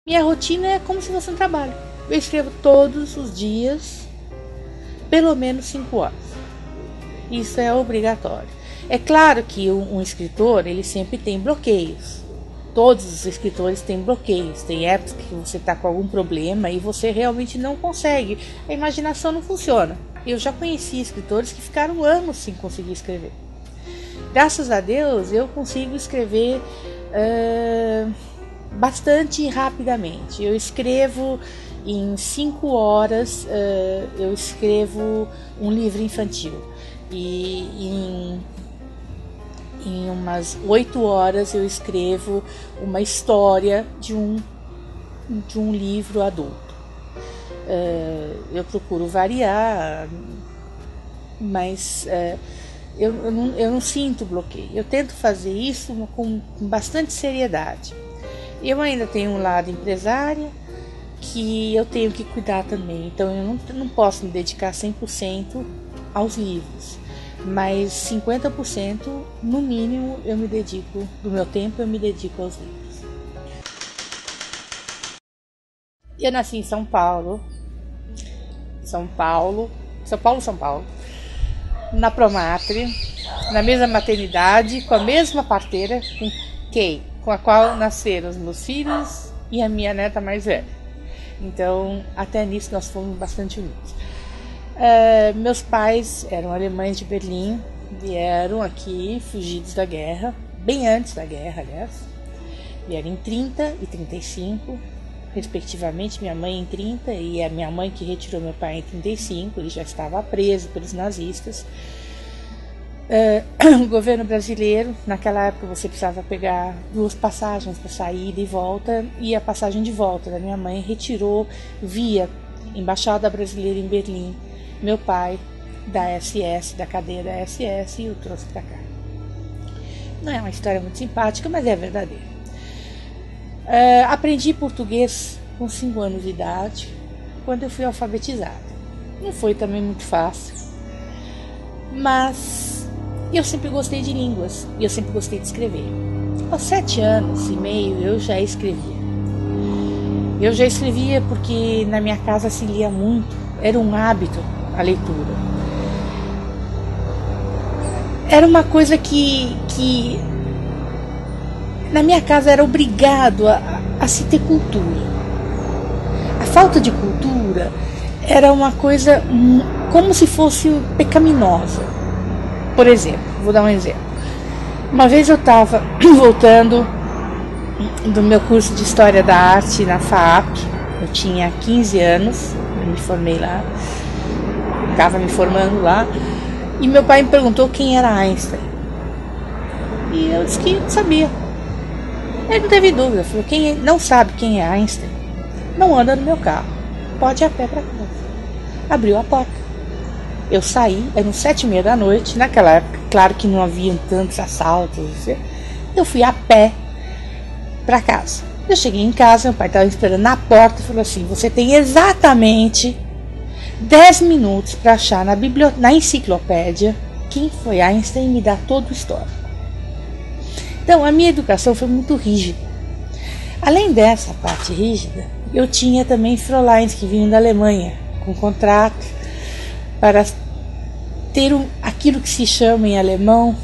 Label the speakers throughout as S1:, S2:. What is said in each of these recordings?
S1: Minha rotina é como se fosse um trabalho. Eu escrevo todos os dias, pelo menos 5 horas. Isso é obrigatório. É claro que um escritor, ele sempre tem bloqueios. Todos os escritores têm bloqueios. Tem épocas que você está com algum problema e você realmente não consegue. A imaginação não funciona. Eu já conheci escritores que ficaram anos sem conseguir escrever. Graças a Deus, eu consigo escrever bastante rapidamente. Eu escrevo em 5 horas, eu escrevo um livro infantil. E em umas 8 horas eu escrevo uma história de um livro adulto. Eu procuro variar, mas eu não sinto bloqueio. Eu tento fazer isso com bastante seriedade. Eu ainda tenho um lado empresária que eu tenho que cuidar também, então eu não posso me dedicar 100% aos livros, mas 50% no mínimo eu me dedico, do meu tempo eu me dedico aos livros. Eu nasci em São Paulo, na Promatre, na mesma maternidade, com a mesma parteira com a qual nasceram os meus filhos e a minha neta mais velha. Então, até nisso nós fomos bastante unidos. Meus pais eram alemães de Berlim, vieram aqui fugidos da guerra, bem antes da guerra, aliás. Vieram em 30 e 35, respectivamente, minha mãe em 30 e a minha mãe que retirou meu pai em 35, ele já estava preso pelos nazistas. O governo brasileiro, naquela época você precisava pegar 2 passagens para saída e volta, e a passagem de volta da minha mãe retirou via Embaixada Brasileira em Berlim meu pai da SS, da cadeia da SS, e o trouxe para cá. Não é uma história muito simpática, mas é verdadeira. Aprendi português com 5 anos de idade, quando eu fui alfabetizada. Não foi também muito fácil, mas eu sempre gostei de línguas e eu sempre gostei de escrever. Aos 7 anos e meio eu já escrevia. Eu já escrevia porque na minha casa se lia muito, era um hábito a leitura. Era uma coisa que na minha casa era obrigado a se ter cultura. A falta de cultura era uma coisa como se fosse pecaminosa. Por exemplo, vou dar um exemplo. Uma vez eu estava voltando do meu curso de História da Arte na FAAP, eu tinha 15 anos, eu me formei lá, estava me formando lá, e meu pai me perguntou quem era Einstein. E eu disse que não sabia. Ele não teve dúvida, falou: quem não sabe quem é Einstein, não anda no meu carro, pode ir a pé para casa. Abriu a porta. Eu saí, eram 7h30 da noite, naquela época, claro que não havia tantos assaltos, eu fui a pé para casa. Eu cheguei em casa, meu pai estava esperando na porta e falou assim: você tem exatamente 10 minutos para achar na enciclopédia quem foi Einstein e me dar todo o histórico. Então, a minha educação foi muito rígida. Além dessa parte rígida, eu tinha também Fräuleins que vinham da Alemanha, com contrato, para ter aquilo que se chama em alemão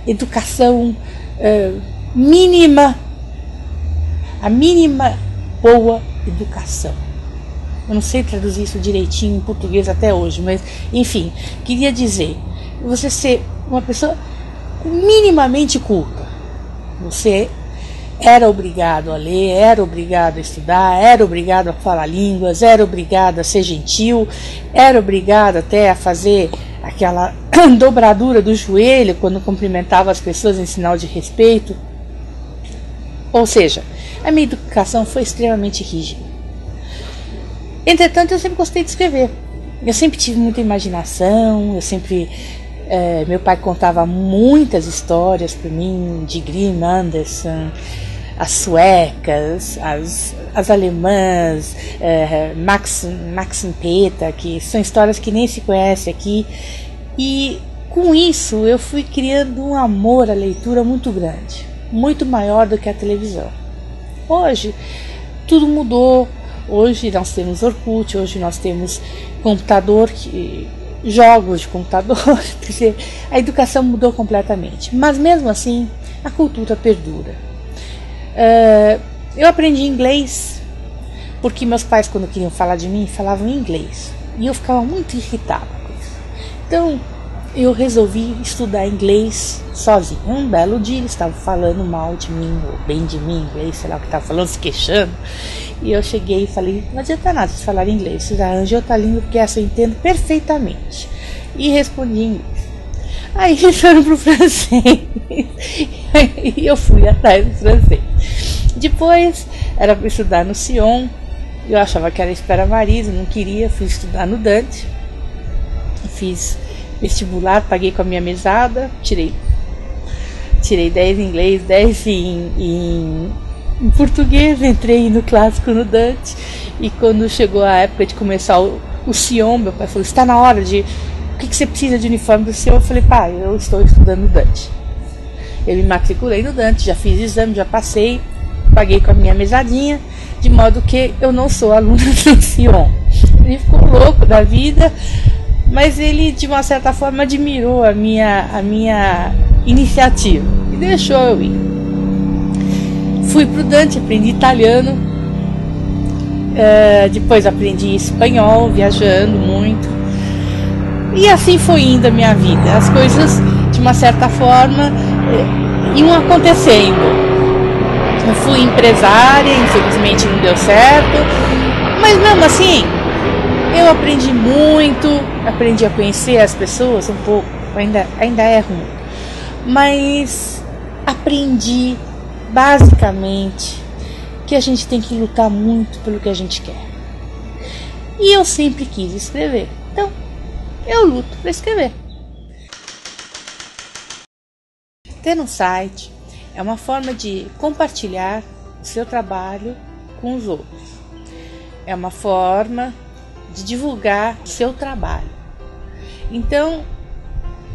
S1: educação mínima, a mínima boa educação. Eu não sei traduzir isso direitinho em português até hoje, mas enfim, queria dizer, você ser uma pessoa minimamente culta, você era obrigado a ler, era obrigado a estudar, era obrigado a falar línguas, era obrigado a ser gentil, era obrigado até a fazer aquela dobradura do joelho quando cumprimentava as pessoas em sinal de respeito. Ou seja, a minha educação foi extremamente rígida. Entretanto, eu sempre gostei de escrever. Eu sempre tive muita imaginação, meu pai contava muitas histórias para mim, de Grimm, Andersen, as suecas, as alemãs, Maxim Peta, que são histórias que nem se conhece aqui. E com isso eu fui criando um amor à leitura muito grande, muito maior do que a televisão. Hoje tudo mudou. Hoje nós temos Orkut, hoje nós temos computador, jogos de computador. Quer dizer, a educação mudou completamente. Mas mesmo assim, a cultura perdura. Eu aprendi inglês porque meus pais, quando queriam falar de mim, falavam em inglês. E eu ficava muito irritada com isso. Então, eu resolvi estudar inglês sozinho. Um belo dia eles estavam falando mal de mim, ou bem de mim, inglês, sei lá o que estavam falando, se queixando. E eu cheguei e falei, não adianta nada vocês falarem inglês, vocês arranjam outra língua porque essa eu entendo perfeitamente. E respondi em inglês. Aí eles foram pro francês. E eu fui atrás do francês. Depois era para estudar no Sion. Eu achava que era Espera Marisa, não queria, fui estudar no Dante. Fiz vestibular, paguei com a minha mesada, tirei 10 em inglês, 10 em português, entrei no clássico no Dante. E quando chegou a época de começar o Sion, meu pai falou, está na hora de... O que você precisa de uniforme do Sion? Eu falei, pai, eu estou estudando no Dante. Eu me matriculei no Dante, já fiz exame, já passei, paguei com a minha mesadinha, de modo que eu não sou aluna do Sion. Ele ficou louco da vida, mas ele, de uma certa forma, admirou a minha iniciativa e deixou eu ir. Fui para o Dante, aprendi italiano, depois aprendi espanhol, viajando muito. E assim foi indo a minha vida. As coisas, de uma certa forma, iam acontecendo. Eu fui empresária, infelizmente não deu certo, mas mesmo assim, eu aprendi muito, aprendi a conhecer as pessoas um pouco, ainda erro muito, mas aprendi basicamente que a gente tem que lutar muito pelo que a gente quer. E eu sempre quis escrever, então eu luto para escrever. Ter um site é uma forma de compartilhar o seu trabalho com os outros. É uma forma de divulgar o seu trabalho. Então,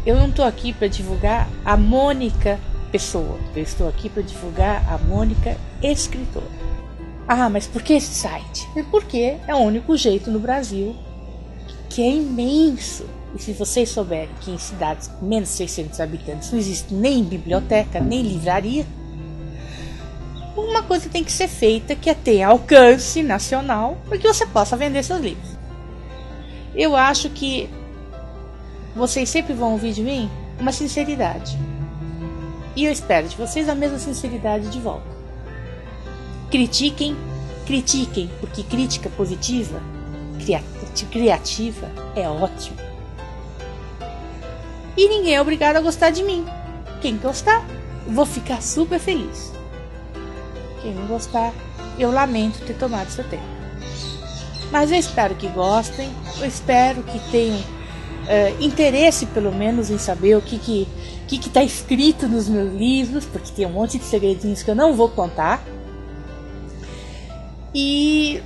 S1: eu não estou aqui para divulgar a Mônica pessoa. Eu estou aqui para divulgar a Mônica escritora. Ah, mas por que esse site? Porque é o único jeito no Brasil, que é imenso. E se vocês souberem que em cidades com menos de 600 habitantes não existe nem biblioteca, nem livraria, uma coisa tem que ser feita que é ter alcance nacional para que você possa vender seus livros. Eu acho que vocês sempre vão ouvir de mim uma sinceridade. E eu espero de vocês a mesma sinceridade de volta. Critiquem, porque crítica positiva, criativa é ótimo. E ninguém é obrigado a gostar de mim. Quem gostar, vou ficar super feliz. Quem não gostar, eu lamento ter tomado seu tempo. Mas eu espero que gostem, eu espero que tenham interesse pelo menos em saber o que está escrito nos meus livros, porque tem um monte de segredinhos que eu não vou contar. E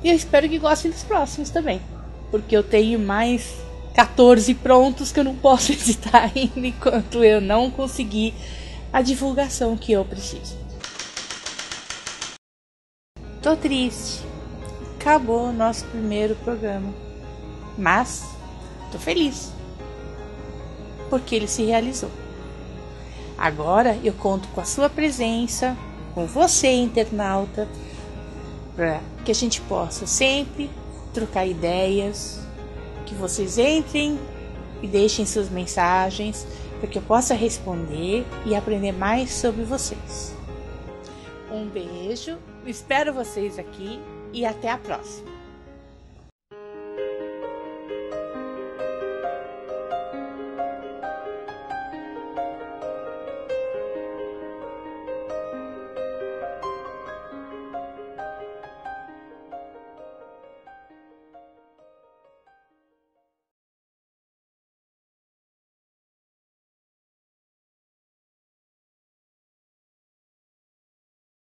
S1: eu espero que gostem dos próximos também, porque eu tenho mais 14 prontos que eu não posso editar ainda enquanto eu não conseguir a divulgação que eu preciso. Tô triste. Acabou o nosso primeiro programa. Mas tô feliz, porque ele se realizou. Agora eu conto com a sua presença, com você, internauta, para que a gente possa sempre trocar ideias, que vocês entrem e deixem suas mensagens para que eu possa responder e aprender mais sobre vocês. Um beijo, espero vocês aqui e até a próxima.